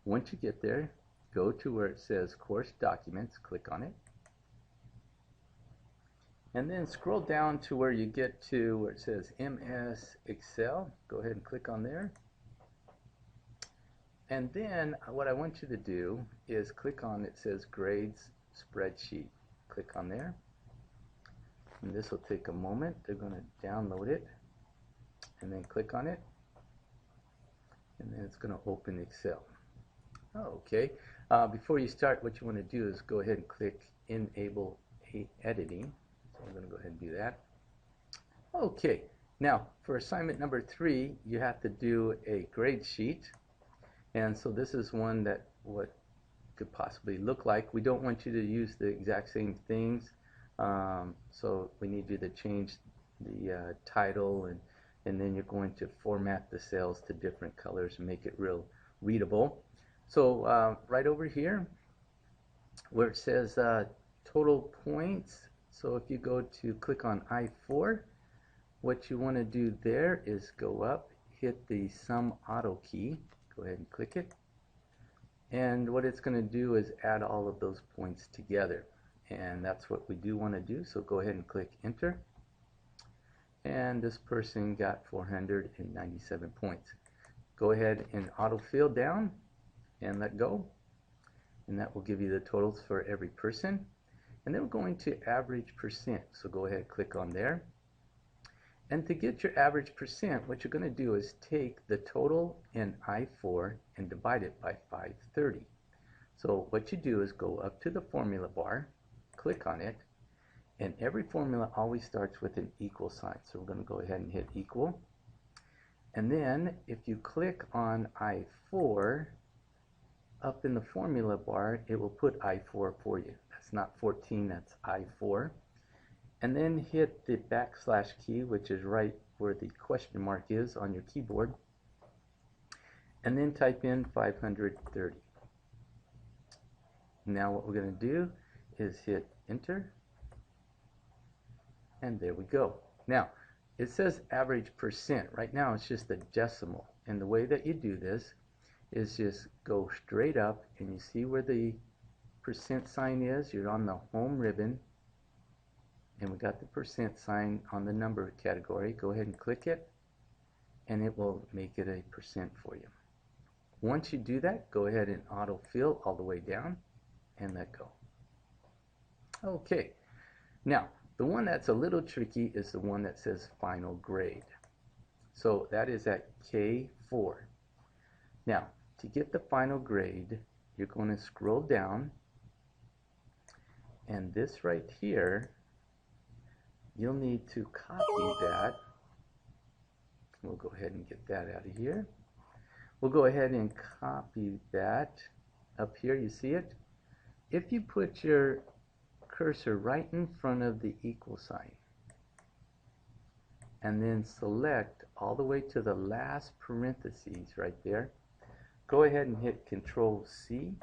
Once you get there, go to where it says Course Documents, click on it, and then scroll down to where you get to where it says MS Excel. Go ahead and click on there. And then what I want you to do is click on it says Grades Spreadsheet. Click on there. And this will take a moment. They're going to download it. And then click on it. And then it's going to open Excel. Okay. Before you start, what you want to do is go ahead and click Enable Editing. So I'm going to go ahead and do that. Okay. Now, for assignment number 3, you have to do a grade sheet. And so this is one that what could possibly look like. We don't want you to use the exact same things. So we need you to change the title, and then you're going to format the cells to different colors and make it real readable. So right over here where it says total points, so if you go to click on I4, what you want to do there is go up, hit the Sum Auto key, go ahead and click it, and what it's going to do is add all of those points together, and that's what we do want to do. So go ahead and click Enter, and this person got 497 points. Go ahead and autofill down and let go, and that will give you the totals for every person. And then we're going to average percent, so go ahead and click on there. And to get your average percent, what you're going to do is take the total in I4 and divide it by 530. So what you do is go up to the formula bar, click on it, and every formula always starts with an equal sign. So we're going to go ahead and hit equal. And then if you click on I4, up in the formula bar, it will put I4 for you. That's not 14, that's I4. And then hit the backslash key, which is right where the question mark is on your keyboard, and then type in 530. Now what we're going to do is hit Enter, and there we go. Now it says average percent. Right now it's just a decimal, and the way that you do this is just go straight up, and you see where the percent sign is. You're on the home ribbon, and we got the percent sign on the number category. Go ahead and click it, and it will make it a percent for you. Once you do that, go ahead and autofill all the way down and let go. Okay, now the one that's a little tricky is the one that says final grade. So that is at K4. Now to get the final grade, you're going to scroll down, and this right here, you'll need to copy that. We'll go ahead and get that out of here. We'll go ahead and copy that up here. You see it? If you put your cursor right in front of the equal sign and then select all the way to the last parentheses right there, go ahead and hit Control C.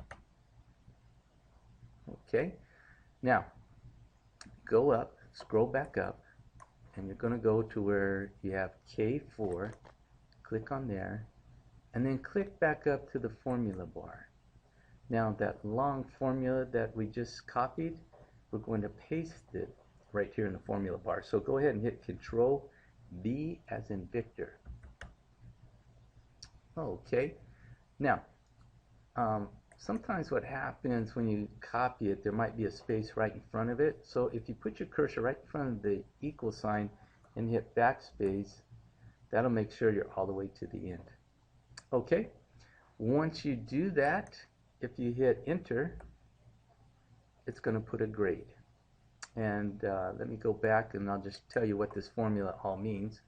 Okay. Now go up, scroll back up, and you're going to go to where you have K4, click on there, and then click back up to the formula bar. Now that long formula that we just copied, we're going to paste it right here in the formula bar. So go ahead and hit Control B as in Victor. Okay. Now sometimes what happens when you copy it, there might be a space right in front of it. So if you put your cursor right in front of the equal sign and hit backspace, that'll make sure you're all the way to the end. Okay, once you do that, if you hit Enter, it's going to put a grade. And let me go back and I'll just tell you what this formula all means.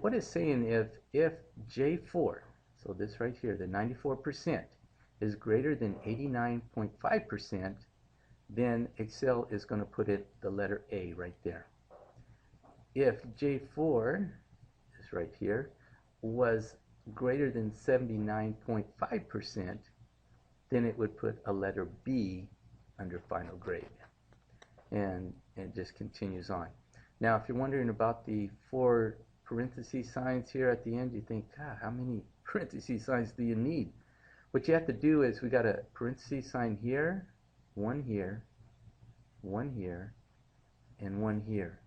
What it's saying, if J4, so this right here, the 94%, is greater than 89.5%, then Excel is going to put it the letter A right there. If J4 is right here was greater than 79.5%, then it would put a letter B under final grade, and it just continues on. Now if you're wondering about the 4 parenthesis signs here at the end, you think, God, how many parenthesis signs do you need? What you have to do is we got a parenthesis sign here, one here, one here, and one here.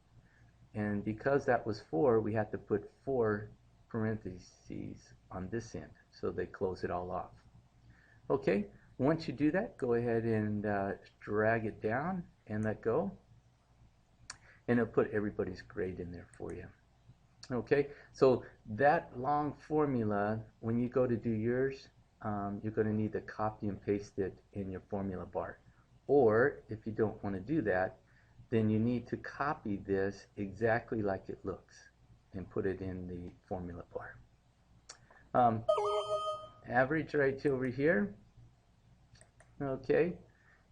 And because that was 4, we have to put 4 parentheses on this end, so they close it all off. Okay, once you do that, go ahead and drag it down and let go, and it'll put everybody's grade in there for you. Okay, so that long formula, when you go to do yours, you're going to need to copy and paste it in your formula bar. Or if you don't want to do that, then you need to copy this exactly like it looks and put it in the formula bar. Average right over here. Okay,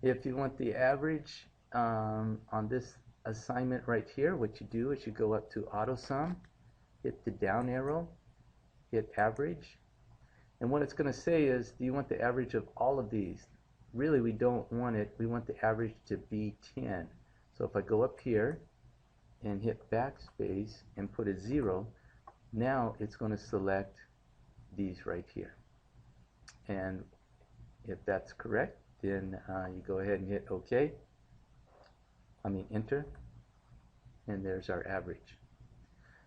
if you want the average on this assignment right here, what you do is you go up to auto sum, hit the down arrow, hit average, and what it's going to say is, do you want the average of all of these? Really, we don't want it. We want the average to be 10. So if I go up here and hit backspace and put a 0, now it's going to select these right here. And if that's correct, then you go ahead and hit OK. Enter. And there's our average.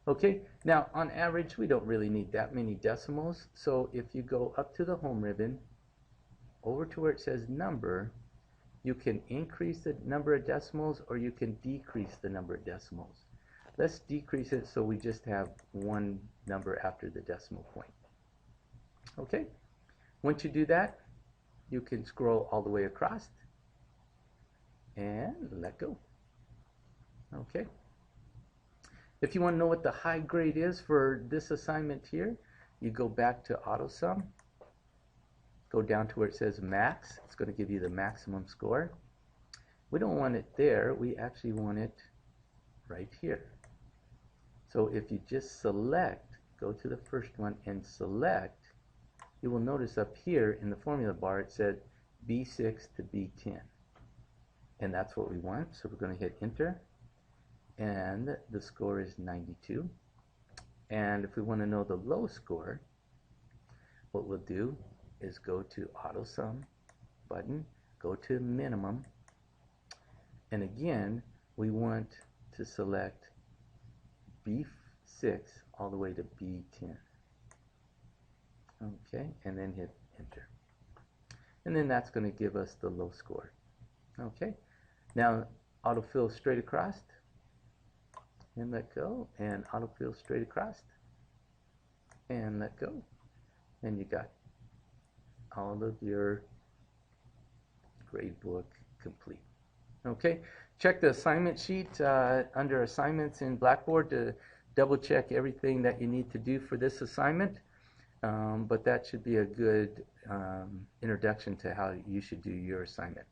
Okay, now on average, we don't really need that many decimals. So if you go up to the home ribbon, over to where it says number, you can increase the number of decimals or you can decrease the number of decimals. Let's decrease it so we just have one number after the decimal point. Okay, once you do that, you can scroll all the way across and let go. Okay. If you want to know what the high grade is for this assignment here, you go back to auto sum, go down to where it says max. It's going to give you the maximum score. We don't want it there. We actually want it right here. So if you just select, go to the first one and select, you will notice up here in the formula bar it said B6 to B10. And that's what we want. So we're going to hit enter. And the score is 92. And if we want to know the low score, what we'll do is go to auto sum button, go to minimum, and again we want to select B6 all the way to B10. Okay, and then hit enter. And then that's going to give us the low score. Okay, now autofill straight across and let go, and autofill straight across and let go, and you got all of your gradebook complete. Okay, check the assignment sheet under assignments in Blackboard to double check everything that you need to do for this assignment, but that should be a good introduction to how you should do your assignment.